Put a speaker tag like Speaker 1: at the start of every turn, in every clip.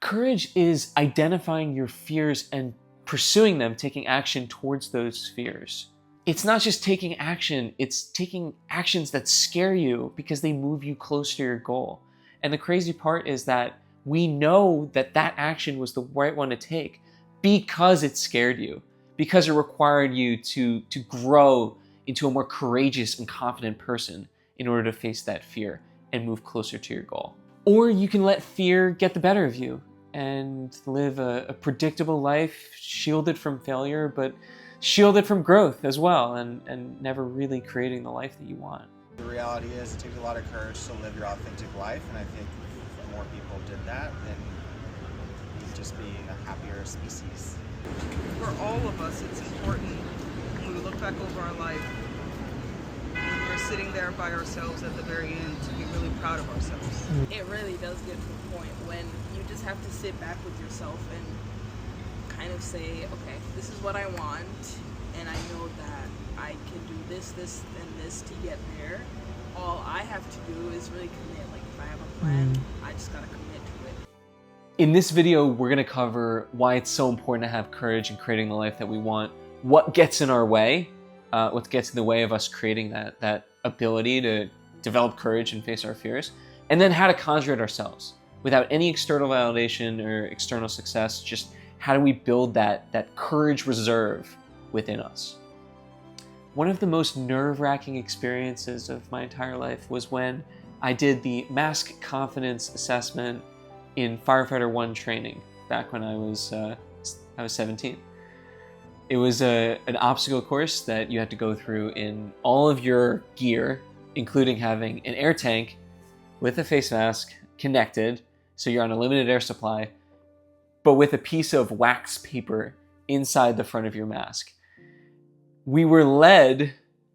Speaker 1: Courage is identifying your fears and pursuing them, taking action towards those fears. It's not just taking action, it's taking actions that scare you because they move you closer to your goal. And the crazy part is that we know that that action was the right one to take because it scared you, because it required you to grow into a more courageous and confident person in order to face that fear and move closer to your goal. Or you can let fear get the better of you and live a predictable life, shielded from failure, but shielded from growth as well, and never really creating the life that you want.
Speaker 2: The reality is it takes a lot of courage to live your authentic life, and I think if more people did that, then we'd just be a happier species.
Speaker 3: For all of us, it's important when we look back over our life, when we're sitting there by ourselves at the very end, to be really proud of ourselves.
Speaker 4: It really does get to the point when you just have to sit back with yourself and kind of say, okay, this is what I want, and I know that I can do this, this, and this to get there. All I have to do is really commit. Like, if I have a plan, I just gotta commit to it.
Speaker 1: In this video, we're gonna cover why it's so important to have courage in creating the life that we want, what gets in our way, what gets in the way of us creating that ability to develop courage and face our fears, and then how to conjure it ourselves without any external validation or external success. Just how do we build that courage reserve within us? One of the most nerve-wracking experiences of my entire life was when I did the mask confidence assessment in firefighter 1 training back when I was 17. It was an obstacle course that you had to go through in all of your gear, including having an air tank with a face mask connected, so you're on a limited air supply, but with a piece of wax paper inside the front of your mask. We were led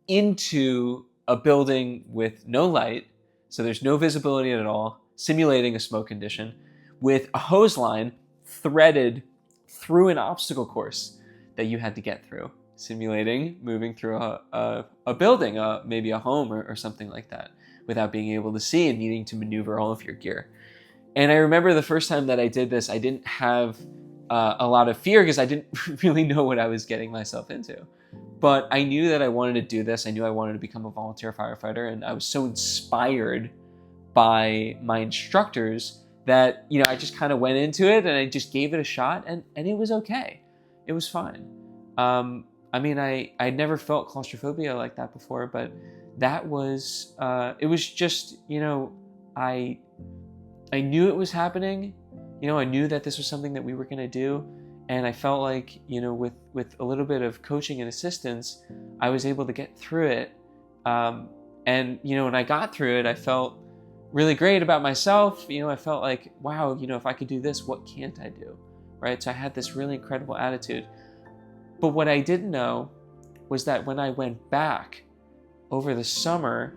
Speaker 1: into a building with no light, so there's no visibility at all, simulating a smoke condition, with a hose line threaded through an obstacle course that you had to get through, simulating moving through a building, maybe a home or something like that, without being able to see and needing to maneuver all of your gear. And I remember the first time that I did this, I didn't have a lot of fear because I didn't really know what I was getting myself into. But I knew that I wanted to do this. I knew I wanted to become a volunteer firefighter, and I was so inspired by my instructors that, you know, I just kind of went into it and I just gave it a shot, and it was okay. It was fine. I mean, I'd never felt claustrophobia like that before, but that was, it was just, you know, I knew it was happening. You know, I knew that this was something that we were going to do. And I felt like, you know, with a little bit of coaching and assistance, I was able to get through it. And, you know, when I got through it, I felt really great about myself. You know, I felt like, wow, you know, if I could do this, what can't I do? Right? So I had this really incredible attitude. But what I didn't know was that when I went back over the summer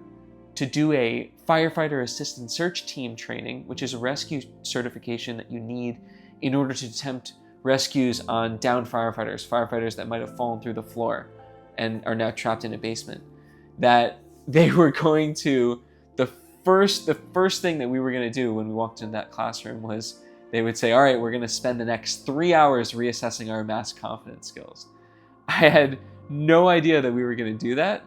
Speaker 1: to do a firefighter assistant search team training, which is a rescue certification that you need in order to attempt rescues on downed firefighters that might have fallen through the floor and are now trapped in a basement, that they were going to, the first thing that we were going to do when we walked into that classroom was they would say, all right, we're going to spend the next 3 hours reassessing our mask confidence skills. I had no idea that we were going to do that.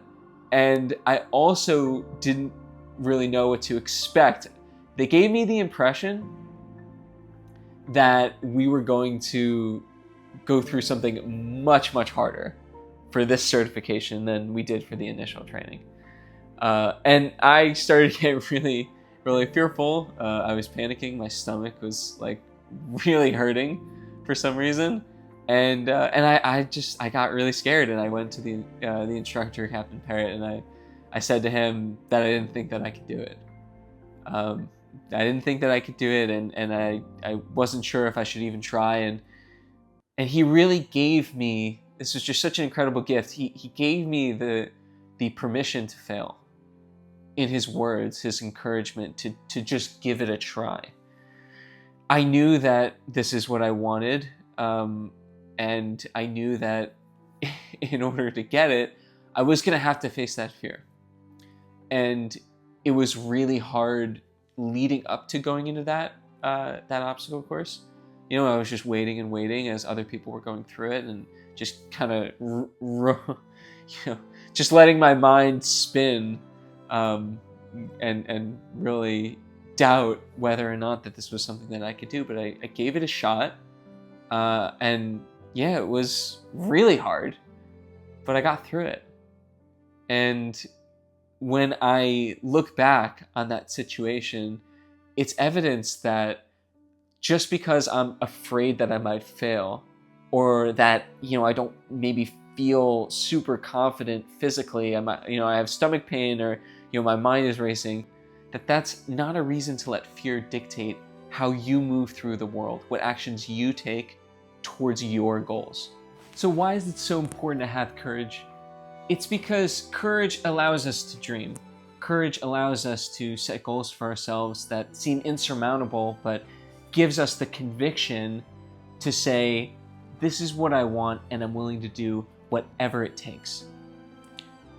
Speaker 1: And I also didn't really know what to expect. They gave me the impression that we were going to go through something much, much harder for this certification than we did for the initial training. And I started to get really, really fearful. I was panicking. My stomach was like really hurting for some reason. And I got really scared, and I went to the instructor, Captain Parrott, and I said to him that I didn't think that I could do it. I didn't think that I could do it, and I wasn't sure if I should even try. And he really gave me, this was just such an incredible gift. He gave me the permission to fail in his words, his encouragement to just give it a try. I knew that this is what I wanted, and I knew that in order to get it, I was going to have to face that fear. And it was really hard leading up to going into that obstacle course. I was just waiting and waiting as other people were going through it, and just kind of, just letting my mind spin, and really doubt whether or not that this was something that I could do. But I gave it a shot, and yeah, it was really hard, but I got through it. And when I look back on that situation, it's evidence that just because I'm afraid that I might fail, or that, I don't maybe feel super confident physically, I have stomach pain, or, my mind is racing, that's not a reason to let fear dictate how you move through the world, what actions you take towards your goals. So why is it so important to have courage? It's because courage allows us to dream. Courage allows us to set goals for ourselves that seem insurmountable, but gives us the conviction to say, this is what I want, and I'm willing to do whatever it takes.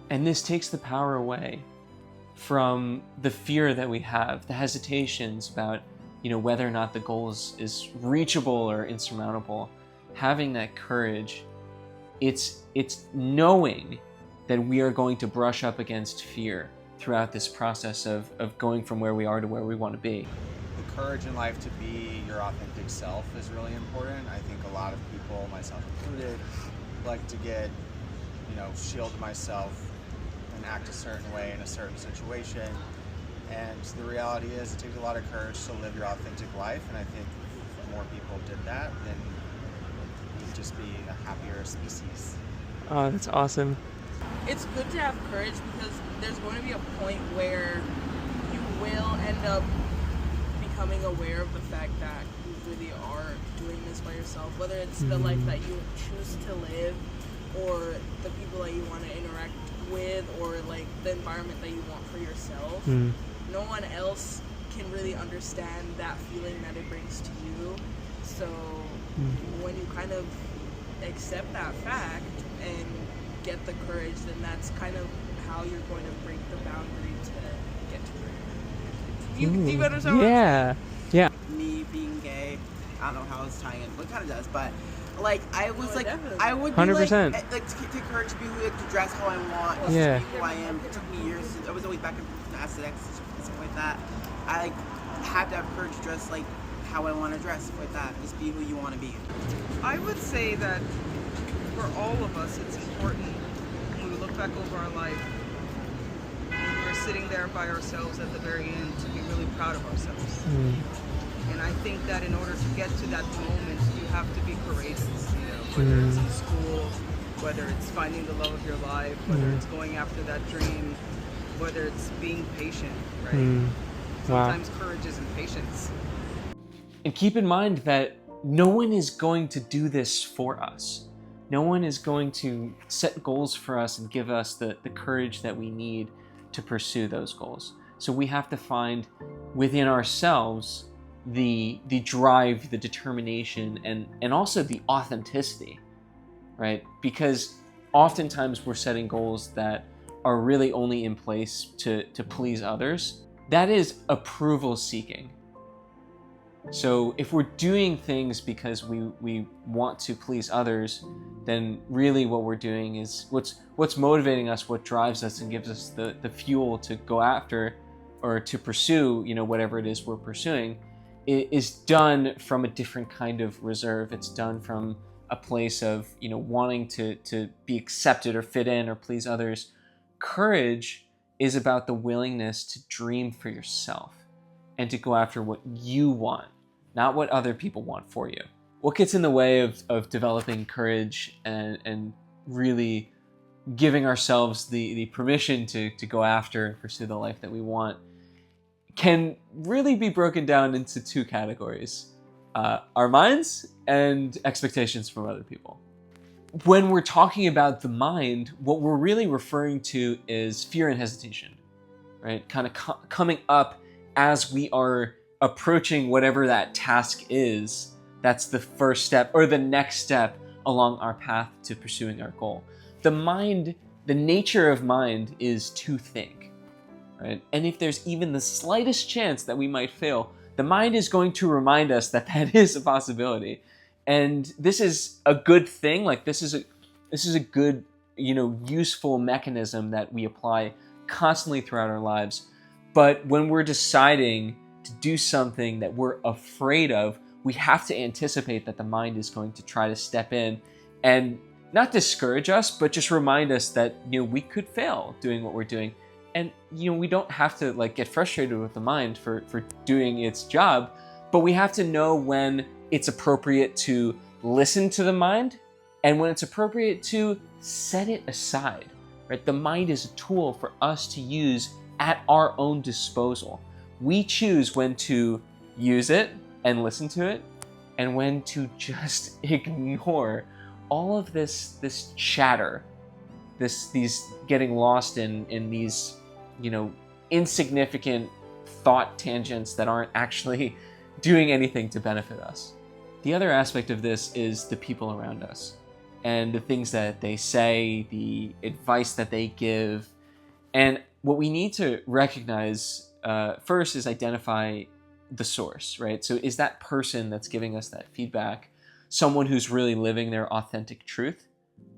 Speaker 1: And this takes the power away from the fear that we have, the hesitations about, whether or not the goal is reachable or insurmountable. Having that courage, it's knowing that we are going to brush up against fear throughout this process of going from where we are to where we want to be.
Speaker 2: The courage in life to be your authentic self is really important. I think a lot of people, myself included, like to get, shield myself and act a certain way in a certain situation. And the reality is it takes a lot of courage to live your authentic life. And I think if more people did that, then we'd just be a happier species.
Speaker 1: Oh, that's awesome.
Speaker 4: It's good to have courage because there's going to be a point where you will end up becoming aware of the fact that you really are doing this by yourself, whether it's the life that you choose to live, or the people that you want to interact with, or like the environment that you want for yourself. No one else can really understand that feeling that it brings to you. So when you kind of accept that fact and get the courage, then that's kind of how you're going to break the boundary to get to it. Do you understand?
Speaker 1: Yeah.
Speaker 5: Me being gay, I don't know how it's tying in, but it kind of does. But like, I was like,
Speaker 4: definitely.
Speaker 5: I would be
Speaker 1: 100%.
Speaker 5: like to take courage to be who, to dress how I want, to
Speaker 1: Yeah.
Speaker 5: be who I am. It took me years. I was always back in aesthetics and stuff like that. I like have to have courage to dress like how I want to dress, stuff like that. Just be who you want to be.
Speaker 3: I would say that for all of us, it's important when we look back over our life, when we're sitting there by ourselves at the very end, to be really proud of ourselves. And I think that in order to get to that moment, you have to be courageous. Whether it's in school, whether it's finding the love of your life, whether it's going after that dream, whether it's being patient, right? Sometimes courage isn't patience.
Speaker 1: And keep in mind that no one is going to do this for us. No one is going to set goals for us and give us the courage that we need to pursue those goals. So we have to find within ourselves the drive, the determination, and also the authenticity, right? Because oftentimes we're setting goals that are really only in place to please others. That is approval seeking. So if we're doing things because we want to please others, then really what we're doing is what's motivating us, what drives us and gives us the fuel to go after or to pursue, whatever it is we're pursuing, is done from a different kind of reserve. It's done from a place of, wanting to be accepted or fit in or please others. Courage is about the willingness to dream for yourself and to go after what you want, not what other people want for you. What gets in the way of developing courage and really giving ourselves the permission to go after and pursue the life that we want can really be broken down into two categories: our minds and expectations from other people. When we're talking about the mind, what we're really referring to is fear and hesitation, right? Kind of coming up as we are approaching whatever that task is. That's the first step or the next step along our path to pursuing our goal. The mind, the nature of mind is to think, right? And if there's even the slightest chance that we might fail, the mind is going to remind us that that is a possibility. And this is a good thing. Like this is a good, useful mechanism that we apply constantly throughout our lives. But when we're deciding to do something that we're afraid of, we have to anticipate that the mind is going to try to step in and not discourage us, but just remind us that, we could fail doing what we're doing. And, we don't have to get frustrated with the mind for doing its job, but we have to know when it's appropriate to listen to the mind and when it's appropriate to set it aside, right? The mind is a tool for us to use at our own disposal. We choose when to use it and listen to it and when to just ignore all of this chatter, these getting lost in these, insignificant thought tangents that aren't actually doing anything to benefit us. The other aspect of this is the people around us and the things that they say, the advice that they give. And what we need to recognize first is identify the source, right? So is that person that's giving us that feedback someone who's really living their authentic truth,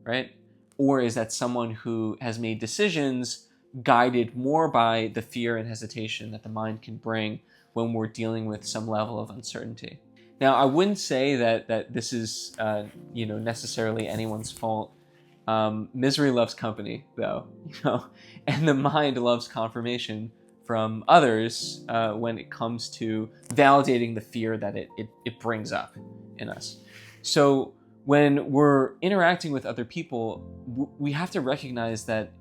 Speaker 1: right? Or is that someone who has made decisions guided more by the fear and hesitation that the mind can bring when we're dealing with some level of uncertainty? Now, I wouldn't say that this is necessarily anyone's fault. Misery loves company, though, and the mind loves confirmation from others when it comes to validating the fear that it brings up in us. So when we're interacting with other people, we have to recognize that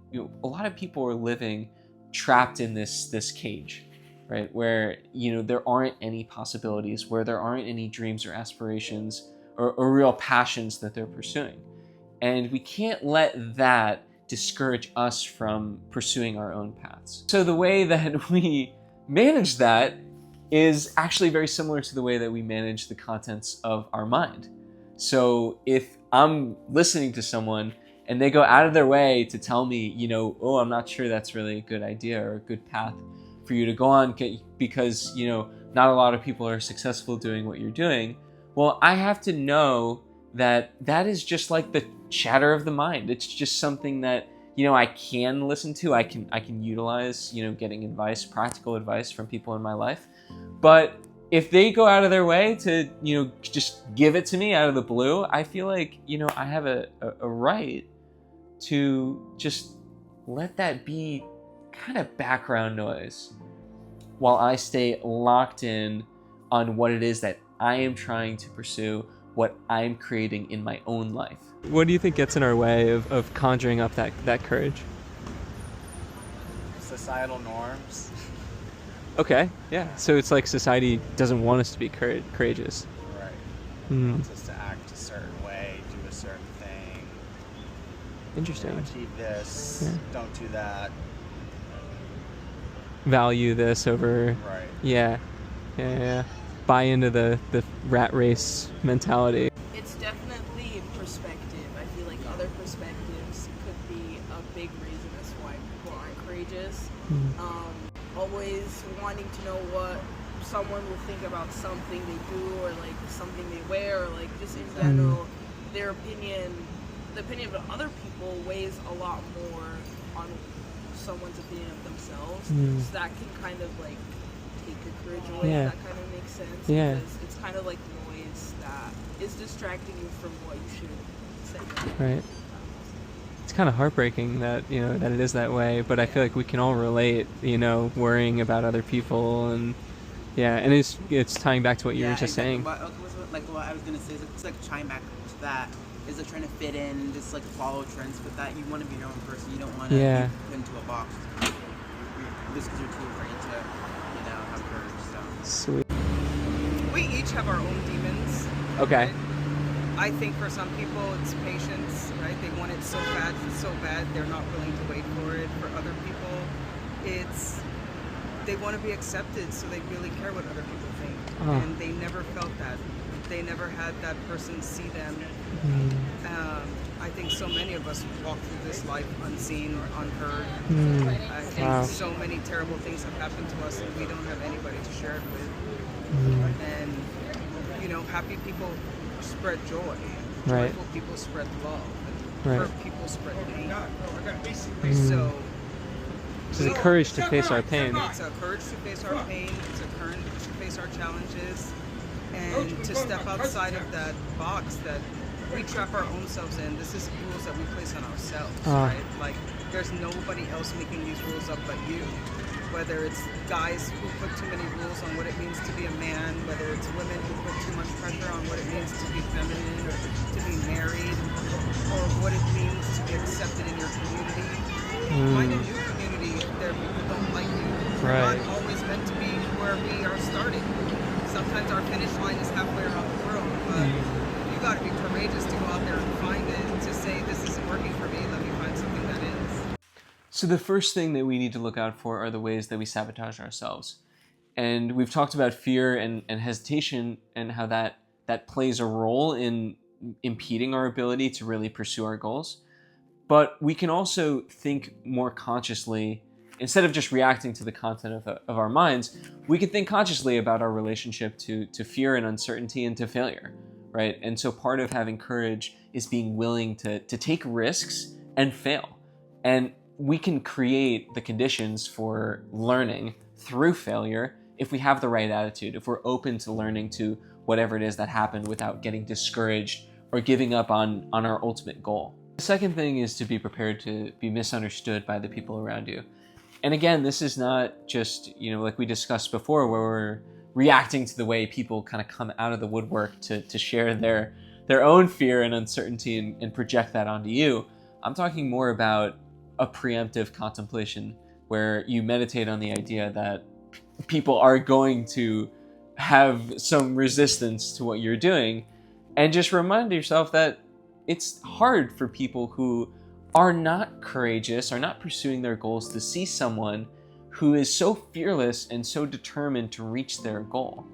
Speaker 1: a lot of people are living trapped in this cage, right? Where there aren't any possibilities, where there aren't any dreams or aspirations or real passions that they're pursuing. And we can't let that discourage us from pursuing our own paths. So the way that we manage that is actually very similar to the way that we manage the contents of our mind. So if I'm listening to someone and they go out of their way to tell me, oh, I'm not sure that's really a good idea or a good path for you to go on because, not a lot of people are successful doing what you're doing. Well, I have to know that is just like the chatter of the mind. It's just something that, I can listen to. I can utilize, getting advice, practical advice from people in my life. But if they go out of their way to, just give it to me out of the blue, I feel like, I have a right to just let that be kind of background noise while I stay locked in on what it is that I am trying to pursue, what I'm creating in my own life. What do you think gets in our way of conjuring up that courage?
Speaker 2: Societal norms.
Speaker 1: Okay, yeah. So it's like society doesn't want us to be courageous.
Speaker 2: Right.
Speaker 1: Mm.
Speaker 2: Wants us to act a certain way, do a certain thing.
Speaker 1: Interesting.
Speaker 2: Achieve this,
Speaker 1: Yeah.
Speaker 2: don't do that.
Speaker 1: Value this over...
Speaker 2: Right.
Speaker 1: Yeah. Buy into the rat race mentality.
Speaker 4: It's definitely perspective. I feel like other perspectives could be a big reason as to why people aren't courageous. Always wanting to know what someone will think about something they do or like something they wear or like just in general, their opinion, the opinion of other people weighs a lot more on someone's opinion of themselves. So that can kind of like take your courage away.
Speaker 1: Yeah.
Speaker 4: That kind of makes sense.
Speaker 1: Yeah.
Speaker 4: Because it's kind of like noise that is distracting you from what you should say.
Speaker 1: Right. It's kind of heartbreaking that that it is that way, but I feel like we can all relate, worrying about other people and it's tying back to what you were just saying.
Speaker 5: What I was gonna say is it's like chime back to that. Is like trying to fit in, just like follow trends, but that you want to be your own person. You don't want to be put into a box. Just because you're too afraid to, have courage. So.
Speaker 1: Sweet.
Speaker 3: We each have our own demons.
Speaker 1: Okay.
Speaker 3: Right? I think for some people it's patience, right? They want it so bad they're not willing to wait for it. For other people, it's they want to be accepted, so they really care what other people think. And they never felt that. They never had that person see them. I think so many of us walk through this life unseen or unheard. I think so many terrible things have happened to us and we don't have anybody to share it with. And, you know, happy people spread joy.
Speaker 1: Right.
Speaker 3: Joyful people spread love. And
Speaker 1: Right.
Speaker 3: hurt people spread pain.
Speaker 1: Mm.
Speaker 3: So,
Speaker 1: It's a courage to face our pain.
Speaker 3: it's a courage to face our pain. It's a courage to face our challenges. And to step outside of that box that we trap our own selves in. This is rules that we place on ourselves, right? Like, there's nobody else making these rules up but you. Whether it's guys who put too many rules on what it means to be a man, whether it's women who put too much pressure on what it means to be feminine or to be married, or what it means to be accepted in your community. Find a new community if there people don't like you. We're not always meant to be where we are starting. Sometimes our finish line is halfway around the world, but you got to be courageous to go out there and find it, to say this isn't working for me, let me find something that is.
Speaker 1: So the first thing that we need to look out for are the ways that we sabotage ourselves. And we've talked about fear and hesitation and how that plays a role in impeding our ability to really pursue our goals. But we can also think more consciously. Instead of just reacting to the content of our minds, we can think consciously about our relationship to fear and uncertainty and to failure, right? And so part of having courage is being willing to take risks and fail. And we can create the conditions for learning through failure if we have the right attitude, if we're open to learning to whatever it is that happened without getting discouraged or giving up on our ultimate goal. The second thing is to be prepared to be misunderstood by the people around you. And again, this is not just, like we discussed before, where we're reacting to the way people kind of come out of the woodwork to share their own fear and uncertainty and project that onto you. I'm talking more about a preemptive contemplation where you meditate on the idea that people are going to have some resistance to what you're doing, and just remind yourself that it's hard for people who are not courageous, are not pursuing their goals, to see someone who is so fearless and so determined to reach their goal.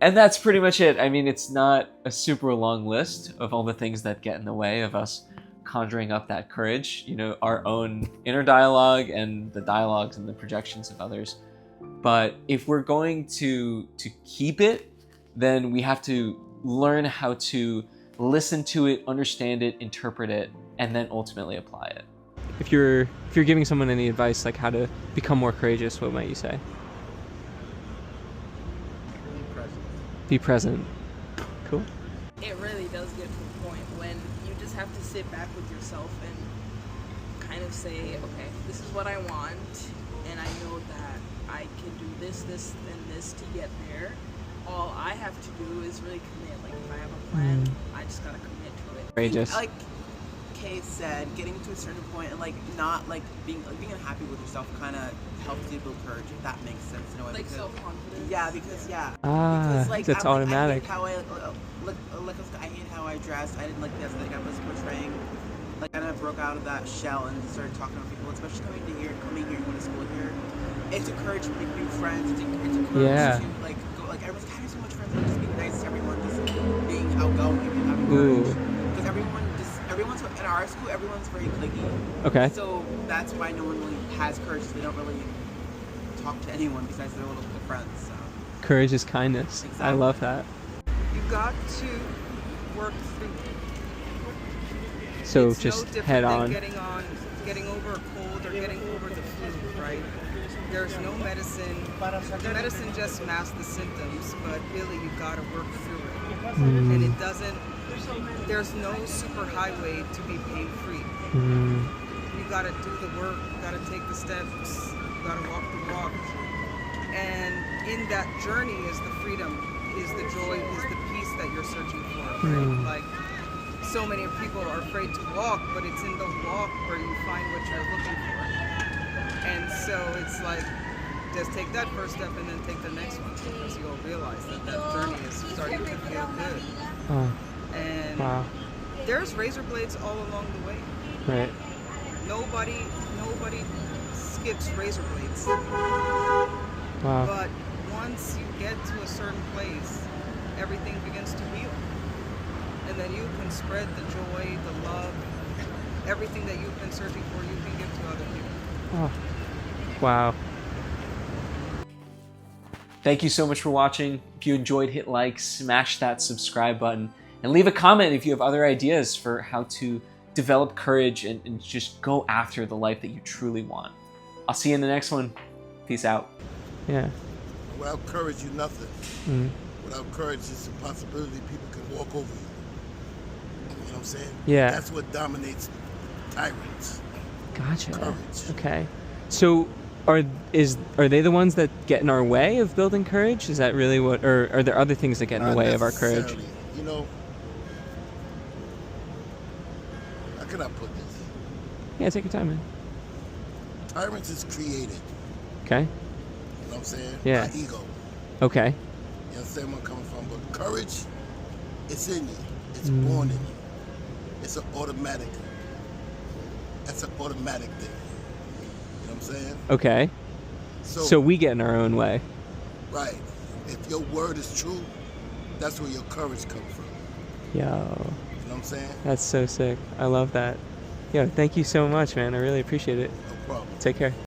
Speaker 1: And that's pretty much it. I mean, it's not a super long list of all the things that get in the way of us conjuring up that courage, our own inner dialogue and the dialogues and the projections of others. But if we're going to keep it, then we have to learn how to listen to it, understand it, interpret it, and then ultimately apply it. If you're giving someone any advice, like how to become more courageous, what might you say? Be present. Cool.
Speaker 4: It really does get to a point when you just have to sit back with yourself and kind of say, okay, this is what I want, and I know that I can do this, and this to get there. All I have to do is really commit. Like, if I have a plan, I just gotta commit to it.
Speaker 1: Courageous.
Speaker 5: Like Kay said, getting to a certain point and not being unhappy with yourself kind of helps you build courage, if that makes sense in a way.
Speaker 4: Like self-confidence.
Speaker 5: Yeah, because
Speaker 1: That's automatic.
Speaker 5: I hate how I dressed. I didn't like the aesthetic I was portraying. Like, I kind of broke out of that shell and started talking to people, especially coming here and going to school here. It's a courage to make new friends. It's a courage to go. Like, everyone's having so much friends. Like, just being nice to everyone, just being outgoing and having courage. Because everyone's in our school. Everyone's very cliquey.
Speaker 1: Okay.
Speaker 5: So that's why no one really has courage. They don't really talk to anyone besides their little friends. So.
Speaker 1: Courage is kindness. Exactly. I love that.
Speaker 3: You got to work through it.
Speaker 1: So
Speaker 3: it's
Speaker 1: just
Speaker 3: no different
Speaker 1: head
Speaker 3: than
Speaker 1: on.
Speaker 3: getting over a cold or getting over the flu, right? There's no medicine. The medicine just masks the symptoms, but really you got to work through it. And it doesn't. There's no super highway to be pain-free. You got to do the work. You got to take the steps. You got to walk the walk. And in that journey is the freedom, is the joy, is the peace that you're searching for. Right? Like, so many people are afraid to walk, but it's in the walk where you find what you're looking for. And so it's like, just take that first step and then take the next one, because you'll realize that journey is starting to feel good. And there's razor blades all along the way.
Speaker 1: Right.
Speaker 3: Nobody skips razor blades.
Speaker 1: Wow.
Speaker 3: But once you get to a certain place, everything begins to heal. And then you can spread the joy, the love, everything that you've been searching for, you can give to other people.
Speaker 1: Oh. Wow. Thank you so much for watching. If you enjoyed, hit like, smash that subscribe button, and leave a comment if you have other ideas for how to develop courage and just go after the life that you truly want. I'll see you in the next one. Peace out. Yeah.
Speaker 6: Without courage, you're nothing.
Speaker 1: Mm.
Speaker 6: Without courage, it's a possibility people can walk over you. You know what I'm saying?
Speaker 1: Yeah.
Speaker 6: That's what dominates tyrants.
Speaker 1: Gotcha.
Speaker 6: Courage.
Speaker 1: Okay. So are they the ones that get in our way of building courage? Is that really what, or are there other things that get in the way of our courage?
Speaker 6: Necessarily. You know, how can I put this?
Speaker 1: Yeah, take your time, man.
Speaker 6: Tyrants is created.
Speaker 1: Okay.
Speaker 6: You know what I'm saying?
Speaker 1: Yeah.
Speaker 6: By ego.
Speaker 1: Okay.
Speaker 6: You understand where I'm coming from? But courage, it's in you. It's born in you. It's an automatic. That's an automatic thing. You know what I'm saying?
Speaker 1: Okay. So we get in our own way.
Speaker 6: Right. If your word is true, that's where your courage comes from.
Speaker 1: Yo.
Speaker 6: You know what I'm saying?
Speaker 1: That's so sick. I love that. Yo, thank you so much, man. I really appreciate it.
Speaker 6: No problem.
Speaker 1: Take care.